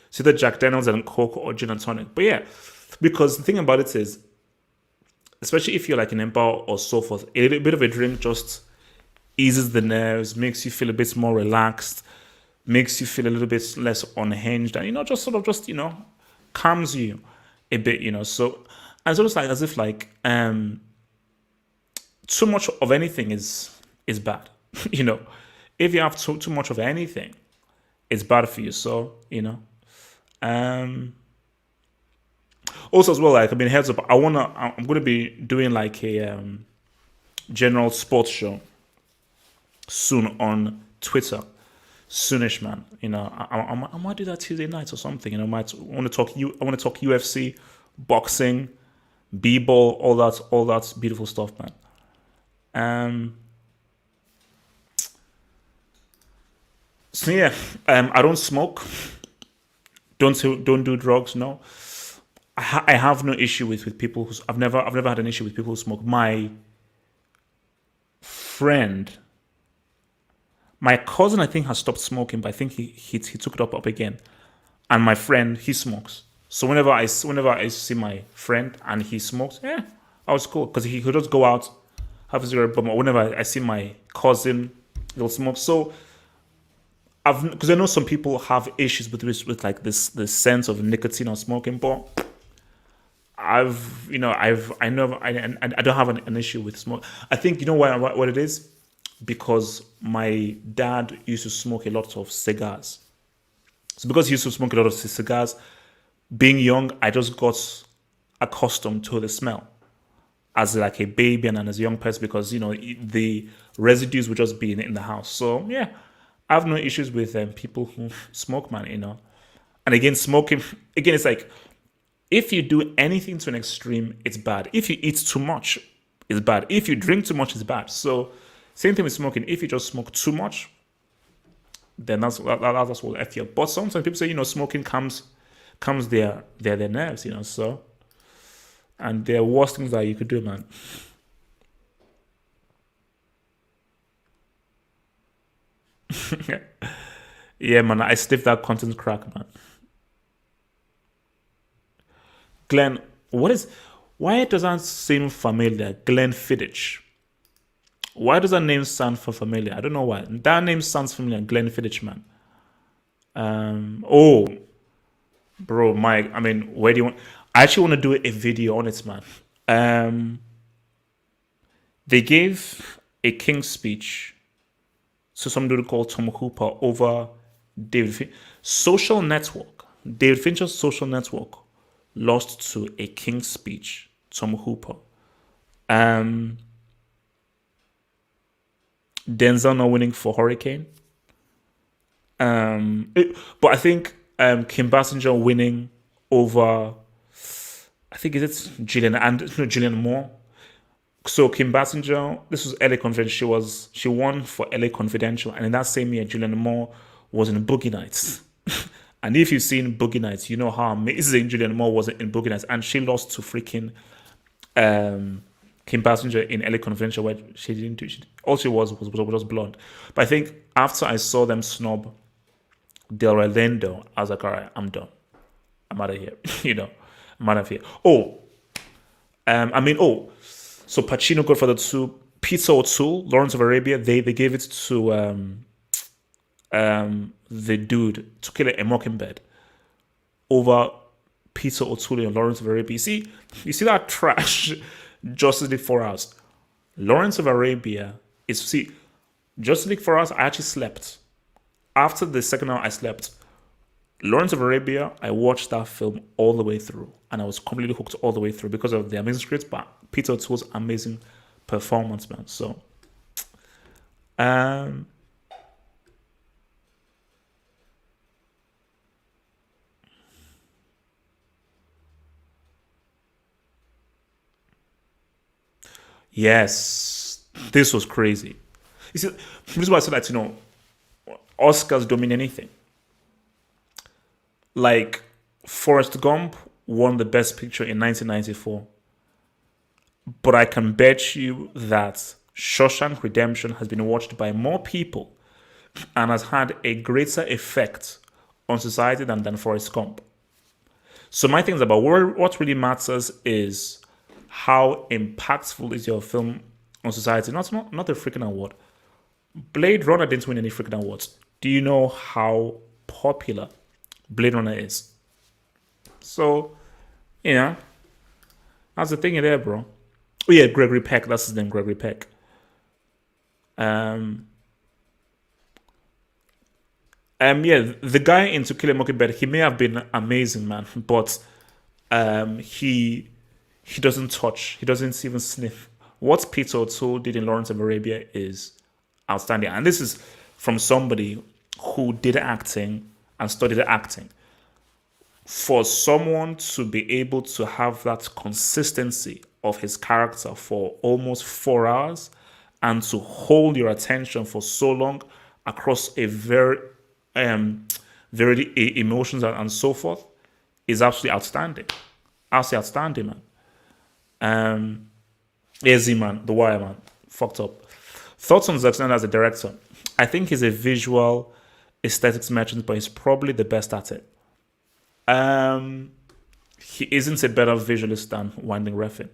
A: So either Jack Daniels and Coke or gin and tonic. But yeah, because the thing about it is, especially if you're like in a bar or so forth, a little bit of a drink just eases the nerves, makes you feel a bit more relaxed, makes you feel a little bit less unhinged, and just sort of just calms you a bit. So, and it's almost like as if like too much of anything is bad. If you have too much of anything, it's bad for you. So um also as well, like, I mean, heads up, I'm gonna be doing like a general sports show soon on Twitter. Soonish, man. I might do that Tuesday night or something. I want to talk UFC, boxing, b-ball, all that beautiful stuff, man. So yeah, I don't smoke. Don't do drugs. No, I have no issue with people who I've never had an issue with people who smoke. Friend, my cousin, I think, has stopped smoking, but I think he took it up again. And my friend, he smokes. So whenever I see my friend and he smokes, yeah, I was cool because he could just go out, have a cigarette. But whenever I see my cousin, they'll smoke. So because I know some people have issues with like this sense of nicotine or smoking, but I don't have an issue with smoke. I think what it is, because my dad used to smoke a lot of cigars. So because he used to smoke a lot of cigars, being young, I just got accustomed to the smell as like a baby and as a young person, because the residues would just be in the house. So yeah, I have no issues with people who smoke, man. And again, smoking, again, it's like, if you do anything to an extreme, it's bad. If you eat too much, it's bad. If you drink too much, it's bad. So same thing with smoking. If you just smoke too much, then that's what I feel. But sometimes people say, smoking calms their nerves, so, and there are worse things that you could do, man. Yeah, man, I sniff that content crack, man. Glenn, why does that seem familiar? Glenn Fiddich. Why does that name sound familiar? I don't know why. That name sounds familiar, Glenn Fiddich, man. Oh, bro, Mike. I mean, where do you want? I actually want to do a video on it, man. Um, they gave a King's speech to some dude called Tom Hooper over David Social Network. David Fincher's Social Network lost to a King's speech, Tom Hooper. Um, Denzel not winning for Hurricane. But I think Kim Basinger winning over, I think is it Gillian Moore. So Kim Basinger, this was LA Confidential. She won for LA Confidential, and in that same year, Gillian Moore was in Boogie Nights. And if you've seen Boogie Nights, you know how amazing Gillian Moore was in Boogie Nights, and she lost to freaking Kim Basinger in LA Confidential, where she didn't do. All she was blonde. But I think after I saw them snub Del Rolando, I was like, all right, I'm done. I'm out of here. I'm out of here. So Pacino, Godfather 2, Pizza O'Toole, Lawrence of Arabia, they gave it to the dude, To Kill a Mockingbird, over Pizza O'Toole and Lawrence of Arabia. You see that trash Justice League 4 Hours. Lawrence of Arabia Justice League 4 Hours, I actually slept. After the second hour, I slept. Lawrence of Arabia, I watched that film all the way through, and I was completely hooked all the way through because of the amazing script, but Peter O'Toole's amazing performance, man. So, yes, this was crazy. You see, this is why I said that, Oscars don't mean anything. Like, Forrest Gump won the Best Picture in 1994. But I can bet you that Shawshank Redemption has been watched by more people and has had a greater effect on society than Forrest Gump. So my thing is about what really matters is how impactful is your film on society. Not the freaking award. Blade Runner didn't win any freaking awards. Do you know how popular Blade Runner is? So, that's the thing in there, bro. Oh yeah, Gregory Peck. That's his name, Gregory Peck. The guy in To Kill a Mockingbird, he may have been amazing, man, but he doesn't touch, he doesn't even sniff. What Peter O'Toole did in Lawrence of Arabia is outstanding, and this is from somebody who did acting and studied acting. For someone to be able to have that consistency of his character for almost 4 hours and to hold your attention for so long across a very emotions and so forth is absolutely outstanding. Absolutely outstanding, man. Z-Man, The Wire, man. Fucked up. Thoughts on Zack Snyder as a director? I think he's a visual aesthetics merchant, but he's probably the best at it. He isn't a better visualist than Winding Refn.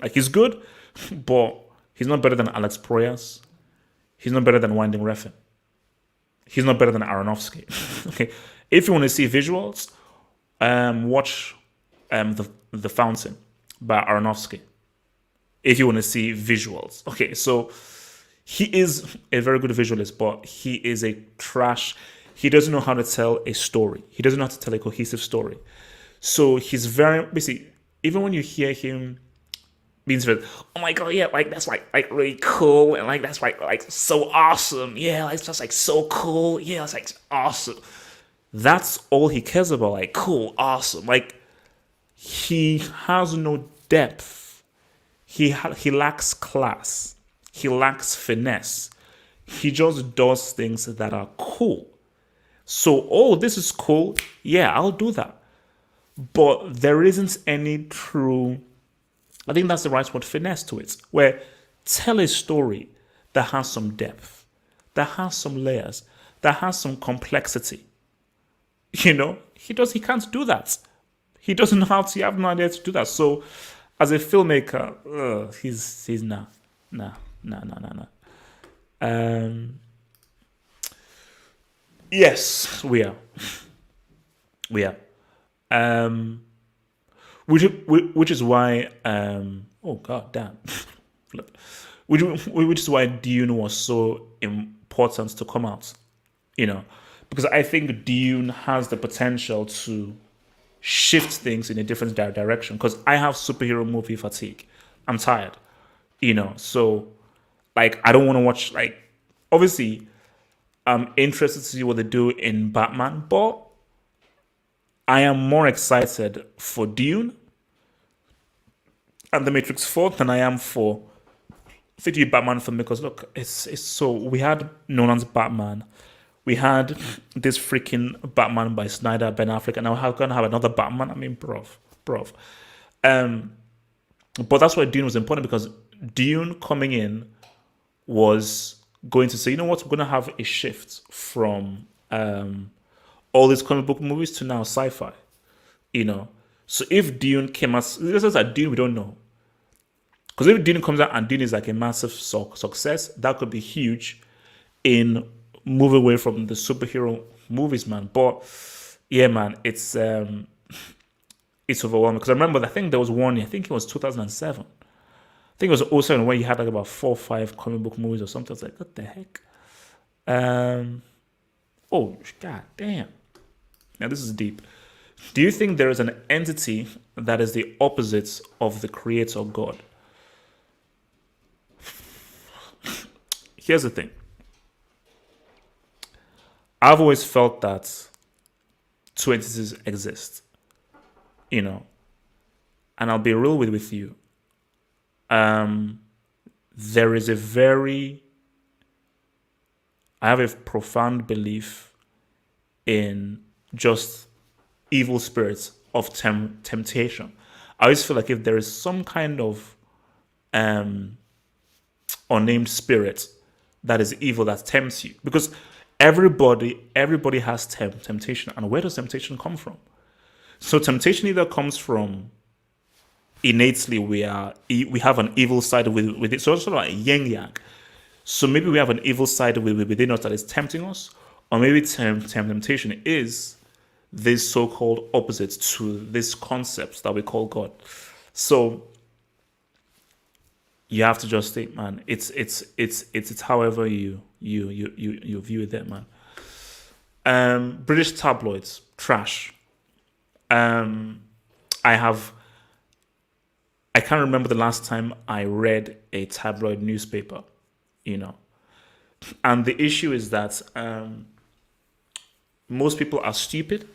A: Like, he's good, but he's not better than Alex Proyas. He's not better than Winding Refn. He's not better than Aronofsky. Okay, if you want to see visuals, watch the Fountain by Aronofsky. If you want to see visuals, okay, so he is a very good visualist, but he is a trash. He doesn't know how to tell a story. He doesn't know how to tell a cohesive story. So he's very basically, even when you hear him being sort of, oh my god, yeah, like that's like really cool, and like that's like so awesome, yeah, like it's just like so cool, yeah, it's like awesome. That's all he cares about, like cool, awesome. Like, he has no depth. He lacks class. He lacks finesse. He just does things that are cool. So, oh, this is cool. Yeah, I'll do that. But there isn't any true, I think that's the right word, finesse to it, where tell a story that has some depth, that has some layers, that has some complexity. He can't do that. He doesn't know how to, have no idea to do that. So, as a filmmaker, he's nah. Yes, we are. Which is why oh god damn, which is why Dune was so important to come out, because I think Dune has the potential to shift things in a different direction. Because I have superhero movie fatigue. I'm tired, so like I don't want to watch, like, obviously I'm interested to see what they do in Batman, but I am more excited for Dune and The Matrix 4 than I am for 50 Batman film, because look, it's so, we had Nolan's Batman, we had this freaking Batman by Snyder, Ben Affleck, and now we're gonna have another Batman. I mean, bruv. But that's why Dune was important, because Dune coming in was going to say, you know what, we're gonna have a shift from all these comic book movies to now sci-fi, you know. So if Dune came out, this is a Dune we don't know. Because if Dune comes out and Dune is like a massive success, that could be huge in moving away from the superhero movies, man. But yeah, man, it's overwhelming. Because I remember, I think there was one, I think it was 2007. I think it was also when you had like about 4 or 5 comic book movies or something. I was like, what the heck? Oh, god damn. Now this is deep. Do you think there is an entity that is the opposite of the creator God? Here's the thing. I've always felt that 2 entities exist, you know, and I'll be real with you. There is I have a profound belief in just evil spirits of temptation. I always feel like if there is some kind of unnamed spirit that is evil that tempts you, because everybody has temptation, and where does temptation come from? So temptation either comes from innately we have an evil side with it, so it's sort of like yin yang. So maybe we have an evil side within us that is tempting us, or maybe temptation is this so-called opposite to this concept that we call God. So you have to just think, man, it's however you view it there, man. British tabloids, trash. I can't remember the last time I read a tabloid newspaper, you know. And the issue is that most people are stupid.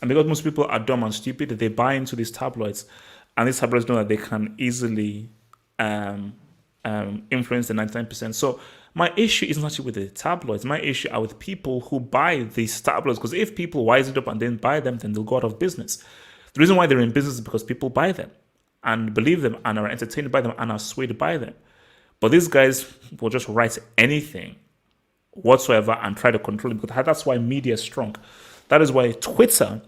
A: And because most people are dumb and stupid, they buy into these tabloids. And these tabloids know that they can easily influence the 99%. So my issue isn't actually with the tabloids. My issue are with people who buy these tabloids. Because if people wise it up and then buy them, then they'll go out of business. The reason why they're in business is because people buy them and believe them and are entertained by them and are swayed by them. But these guys will just write anything whatsoever and try to control it, because that's why media is strong. That is why Twitter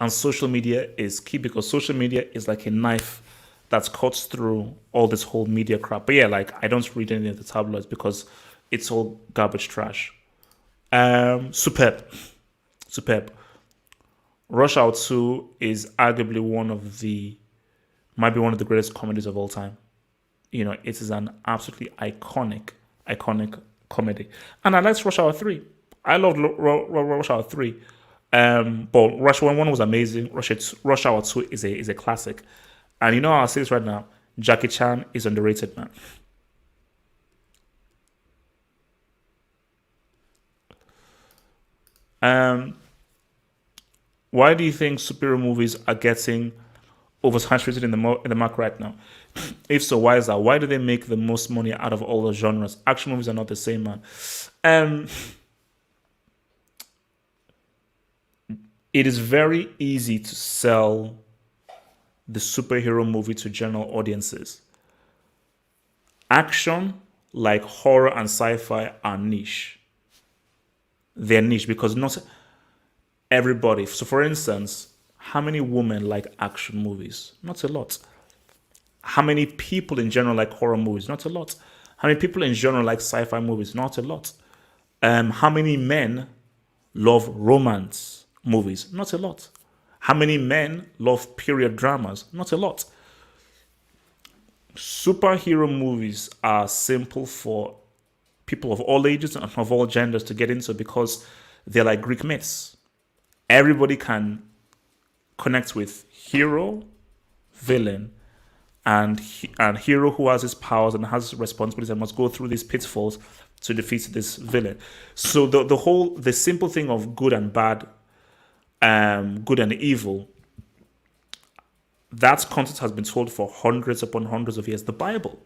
A: and social media is key, because social media is like a knife that cuts through all this whole media crap. But yeah, like I don't read any of the tabloids because it's all garbage trash. Superb. Rush Hour 2 is arguably might be one of the greatest comedies of all time. You know, it is an absolutely iconic comedy. And I liked Rush Hour 3. I loved Rush Hour 3. But Rush Hour 1 was amazing. Rush Hour 2 is a classic. And you know how I'll say this right now, Jackie Chan is underrated, man. Why do you think superhero movies are getting oversaturated in the market right now? If so, why is that? Why do they make the most money out of all the genres? Action movies are not the same, man. It is very easy to sell the superhero movie to general audiences. Action, like horror and sci-fi, are niche. They're niche because not everybody. So, for instance, how many women like action movies? Not a lot. How many people in general like horror movies? Not a lot. How many people in general like sci-fi movies? Not a lot. How many men love romance movies? Not a lot. How many men love period dramas? Not a lot. Superhero movies are simple for people of all ages and of all genders to get into because they're like Greek myths. Everybody can connect with hero, villain, and hero who has his powers and has responsibilities and must go through these pitfalls to defeat this villain. So the simple thing of good and bad, good and evil, that concept has been told for hundreds upon hundreds of years. The Bible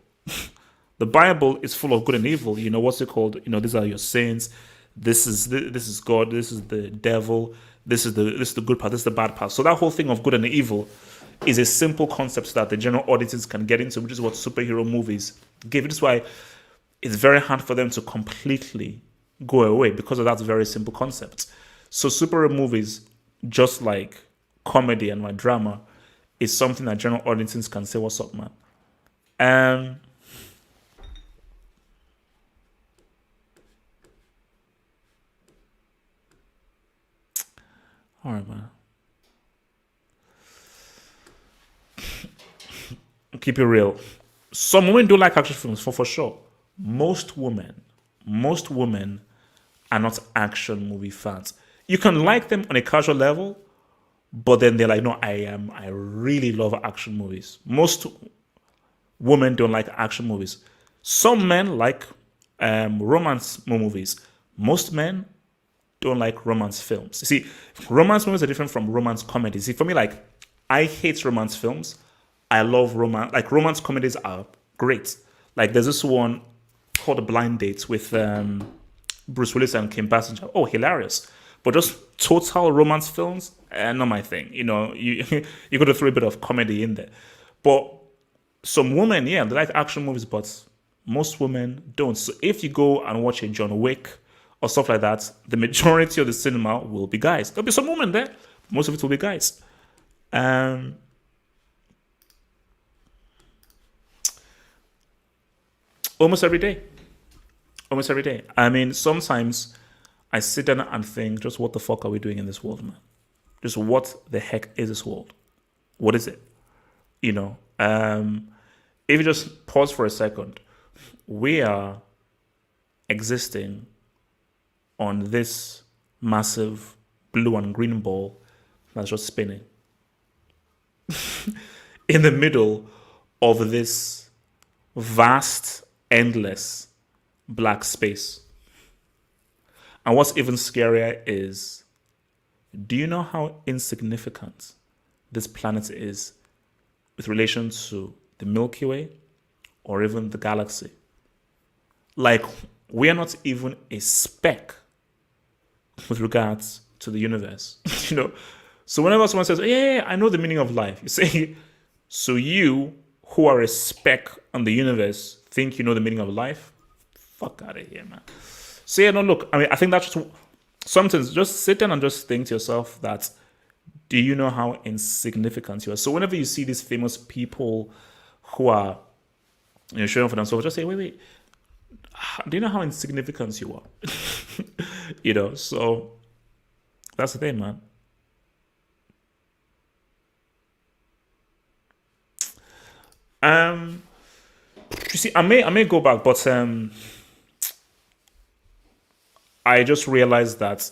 A: is full of good and evil. You know, what's it called? You know, these are your sins. This is God. This is the devil. This is the good part. This is the bad part. So that whole thing of good and evil is a simple concept that the general audiences can get into, which is what superhero movies give. This is why it's very hard for them to completely go away, because of that very simple concept. So superhero movies, just like comedy and my drama, is something that general audiences can say, "What's up, man?" Um, all right, man. Keep it real. Some women do like action films for sure. Most women, most women are not action movie fans. You can like them on a casual level, but then they're like, no, I really love action movies. Most women don't like action movies. Some men like romance movies. Most men don't like romance films. You see, romance movies are different from romance comedies. See, for me, like, I hate romance films. I love romance. Like, romance comedies are great. Like, there's this one called Blind Dates with Bruce Willis and Kim Basinger. Oh, hilarious. But just total romance films, not my thing. You know, you you got to throw a bit of comedy in there. But some women, yeah, they like action movies, but most women don't. So if you go and watch a John Wick or stuff like that, the majority of the cinema will be guys. There'll be some women there. Most of it will be guys. Um, almost every day. Almost every day. I mean, sometimes I sit down and think, just what the fuck are we doing in this world, man? Just what the heck is this world? What is it? You know, if you just pause for a second, we are existing on this massive blue and green ball that's just spinning in the middle of this vast, endless black space. And what's even scarier is, do you know how insignificant this planet is with relation to the Milky Way or even the galaxy? Like, we are not even a speck with regards to the universe. You know, so whenever someone says, yeah, I know the meaning of life, you say, so you who are a speck on the universe think you know the meaning of life? Fuck out of here, man. So yeah, no, look, I mean, I think that's just sometimes just sit down and just think to yourself that, do you know how insignificant you are? So whenever you see these famous people who are, you know, showing for themselves, just say, wait, do you know how insignificant you are? You know, so that's the thing, man. Um, you see, I may go back, but I just realized that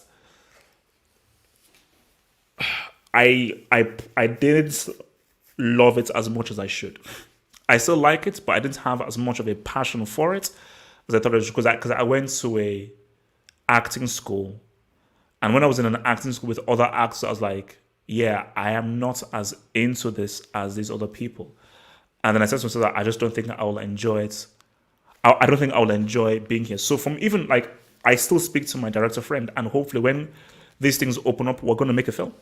A: I didn't love it as much as I should. I still like it, but I didn't have as much of a passion for it as I thought it was, because I went to a acting school, and when I was in an acting school with other actors, I was like, yeah, I am not as into this as these other people. And then I said to myself that I just don't think I will enjoy it. I don't think I will enjoy being here. So from even like, I still speak to my director friend, and hopefully when these things open up, we're going to make a film.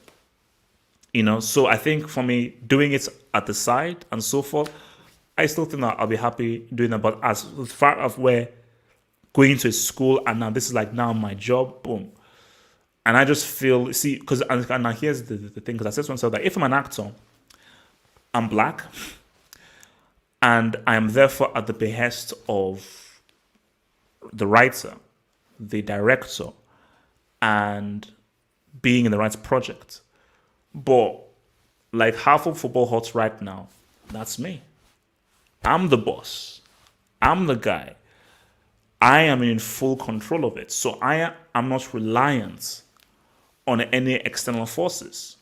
A: You know, so I think for me, doing it at the side and so forth, I still think that I'll be happy doing that. But as far as where going to a school and now this is like now my job, boom. And I just feel, see, because and now here's the thing, because I said to myself that if I'm an actor, I'm black, and I am therefore at the behest of the writer, the director, and being in the right project. But like half of football hot right now, that's me. I'm the boss. I'm the guy. I am in full control of it. So I am not reliant on any external forces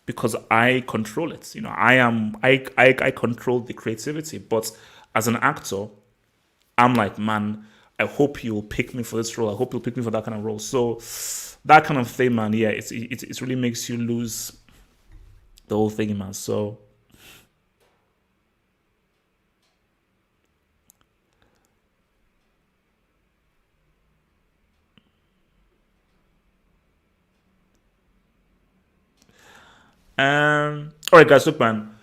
A: because I control it. You know, I control the creativity. But as an actor, I'm like, man, I hope you'll pick me for this role. I hope you'll pick me for that kind of role. So that kind of thing, man, yeah, it really makes you lose the whole thing, man. So all right, guys, look, man.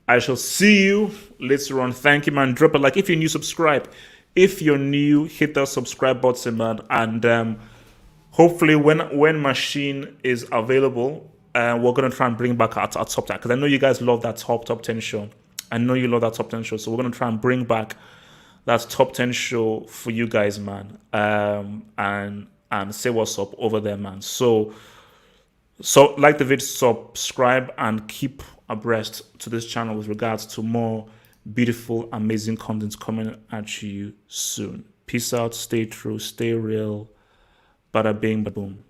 A: I shall see you later on. Thank you, man. Drop a like. If you're new, subscribe. If you're new, hit that subscribe button, man. And hopefully when Machine is available, we're gonna try and bring back our top 10, because I know you guys love that top 10 show. I know you love that top 10 show, so we're gonna try and bring back that top 10 show for you guys, man. And say what's up over there, man. So like the video, subscribe, and keep abreast to this channel with regards to more beautiful, amazing content coming at you soon. Peace out, stay true, stay real. Bada bing, bada boom.